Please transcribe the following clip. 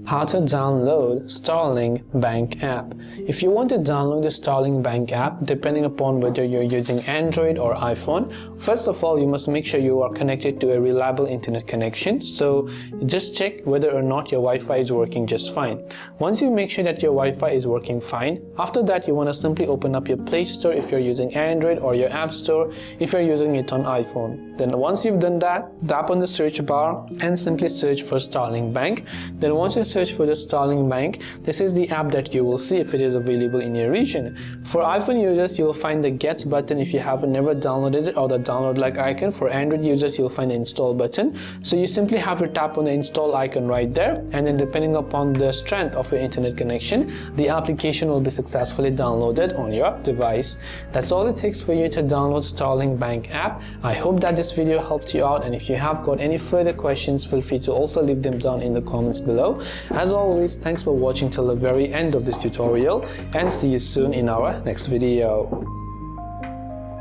How to download Starling Bank app. If you want to download the Starling Bank app, depending upon whether you're using Android or iPhone, first of all, you must make sure you are connected to a reliable internet connection. So just check whether or not your Wi-Fi is working just fine. Once you make sure that your Wi-Fi is working fine, after that you want to simply open up your Play Store if you're using Android, or your App Store if you're using it on iPhone. Then once you've done that, tap on the search bar and simply search for Starling Bank. Then once you search for the Starling Bank, this is the app that you will see if it is available in your region. For iPhone users, you'll find the Get button if you have never downloaded it, or the download like icon. For Android users, you'll find the Install button. So you simply have to tap on the install icon right there, and then depending upon the strength of your internet connection, the application will be successfully downloaded on your device. That's all it takes for you to download Starling Bank app. I hope that this video helped you out, and if you have got any further questions, feel free to also leave them down in the comments below. As always, thanks for watching till the very end of this tutorial, and see you soon in our next video.